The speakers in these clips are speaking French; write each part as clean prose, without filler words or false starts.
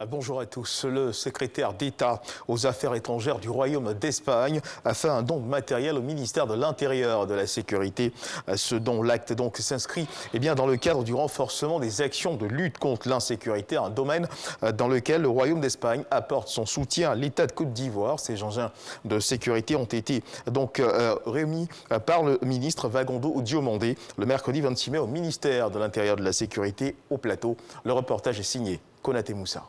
Bonjour à tous. Le secrétaire d'État aux Affaires étrangères du Royaume d'Espagne a fait un don de matériel au ministère de l'Intérieur et de la Sécurité. Ce don, l'acte donc s'inscrit dans le cadre du renforcement des actions de lutte contre l'insécurité, un domaine dans lequel le Royaume d'Espagne apporte son soutien à l'État de Côte d'Ivoire. Ces engins de sécurité ont été donc remis par le ministre Vagondo Diomandé le mercredi 26 mai au ministère de l'Intérieur et de la Sécurité au plateau. Le reportage est signé Konaté Moussa.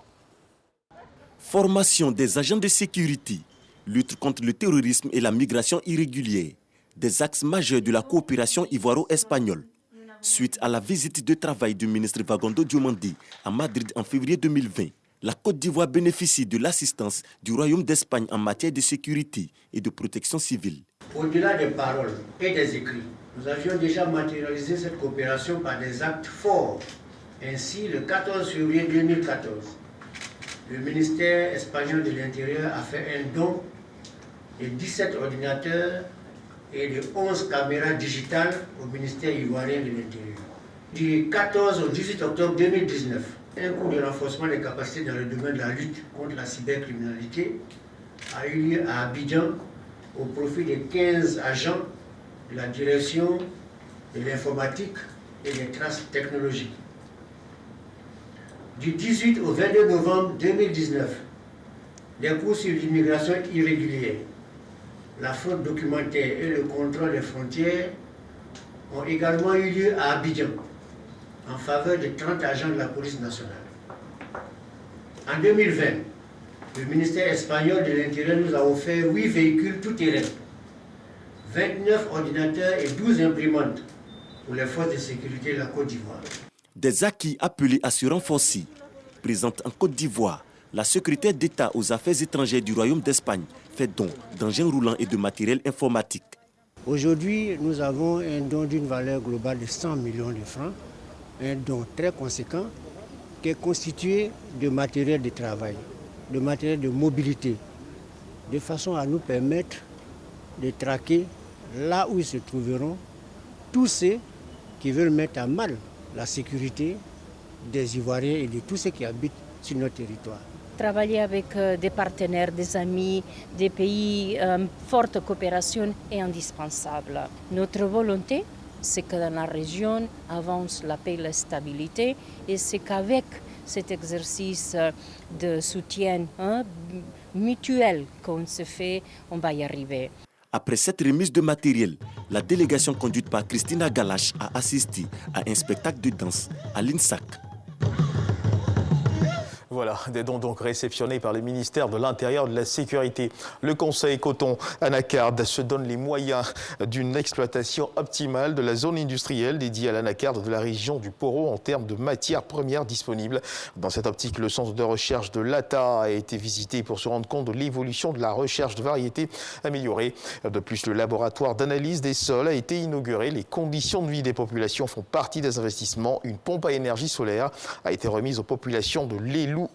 Formation des agents de sécurité, lutte contre le terrorisme et la migration irrégulière, des axes majeurs de la coopération ivoiro-espagnole. Suite à la visite de travail du ministre Vagondo Diomandé à Madrid en février 2020, la Côte d'Ivoire bénéficie de l'assistance du Royaume d'Espagne en matière de sécurité et de protection civile. Au-delà des paroles et des écrits, nous avions déjà matérialisé cette coopération par des actes forts. Ainsi, le 14 février 2014, le ministère espagnol de l'Intérieur a fait un don de 17 ordinateurs et de 11 caméras digitales au ministère ivoirien de l'Intérieur. Du 14 au 18 octobre 2019, un coup de renforcement des capacités dans le domaine de la lutte contre la cybercriminalité a eu lieu à Abidjan au profit de 15 agents de la direction de l'informatique et des traces technologiques. Du 18 au 22 novembre 2019, des cours sur l'immigration irrégulière, la fraude documentaire et le contrôle des frontières ont également eu lieu à Abidjan, en faveur de 30 agents de la police nationale. En 2020, le ministère espagnol de l'Intérieur nous a offert 8 véhicules tout-terrain, 29 ordinateurs et 12 imprimantes pour les forces de sécurité de la Côte d'Ivoire. Des acquis appelés à se renforcer. Présente en Côte d'Ivoire, la secrétaire d'État aux Affaires étrangères du Royaume d'Espagne fait don d'engins roulants et de matériel informatique. Aujourd'hui, nous avons un don d'une valeur globale de 100 millions de francs, un don très conséquent qui est constitué de matériel de travail, de matériel de mobilité, de façon à nous permettre de traquer là où ils se trouveront tous ceux qui veulent mettre à mal la sécurité des Ivoiriens et de tous ceux qui habitent sur notre territoire. Travailler avec des partenaires, des amis, des pays, forte coopération est indispensable. Notre volonté, c'est que dans la région avance la paix et la stabilité, et c'est qu'avec cet exercice de soutien mutuel qu'on se fait, on va y arriver. Après cette remise de matériel, la délégation conduite par Christina Galache a assisté à un spectacle de danse à l'INSAC. Voilà, des dons donc réceptionnés par le ministère de l'Intérieur et de la Sécurité. Le Conseil Coton Anacarde se donne les moyens d'une exploitation optimale de la zone industrielle dédiée à l'anacarde de la région du Poro en termes de matières premières disponibles. Dans cette optique, le centre de recherche de l'ATA a été visité pour se rendre compte de l'évolution de la recherche de variétés améliorées. De plus, le laboratoire d'analyse des sols a été inauguré. Les conditions de vie des populations font partie des investissements. Une pompe à énergie solaire a été remise aux populations de l'Élou.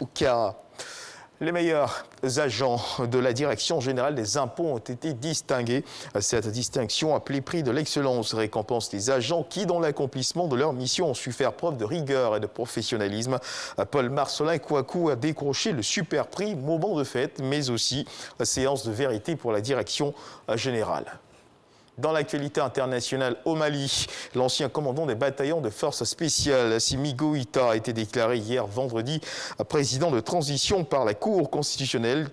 Les meilleurs agents de la Direction générale des impôts ont été distingués. Cette distinction, appelée prix de l'excellence, récompense les agents qui, dans l'accomplissement de leur mission, ont su faire preuve de rigueur et de professionnalisme. Paul Marcelin Kouakou a décroché le super prix moment de fête, mais aussi séance de vérité pour la Direction générale. Dans l'actualité internationale au Mali, l'ancien commandant des bataillons de forces spéciales, Assimi Goïta, a été déclaré hier vendredi président de transition par la Cour constitutionnelle,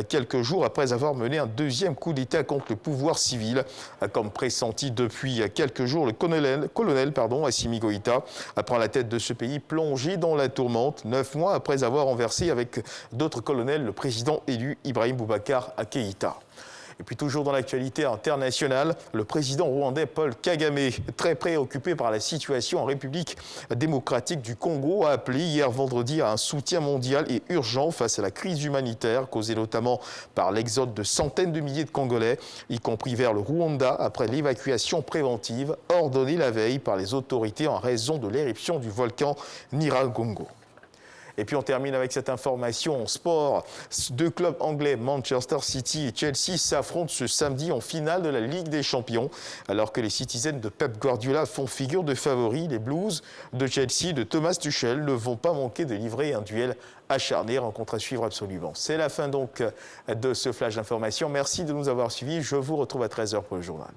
quelques jours après avoir mené un deuxième coup d'État contre le pouvoir civil. Comme pressenti depuis quelques jours, le colonel Assimi Goïta prend la tête de ce pays plongé dans la tourmente, 9 mois après avoir renversé avec d'autres colonels le président élu Ibrahim Boubacar Keïta. Et puis toujours dans l'actualité internationale, le président rwandais Paul Kagame, très préoccupé par la situation en République démocratique du Congo, a appelé hier vendredi à un soutien mondial et urgent face à la crise humanitaire causée notamment par l'exode de centaines de milliers de Congolais, y compris vers le Rwanda, après l'évacuation préventive ordonnée la veille par les autorités en raison de l'éruption du volcan Nyiragongo. Et puis on termine avec cette information en sport. Deux clubs anglais, Manchester City et Chelsea, s'affrontent ce samedi en finale de la Ligue des Champions. Alors que les Citizens de Pep Guardiola font figure de favoris, les Blues de Chelsea de Thomas Tuchel ne vont pas manquer de livrer un duel acharné, rencontre à suivre absolument. C'est la fin donc de ce flash d'information. Merci de nous avoir suivis. Je vous retrouve à 13h pour le journal.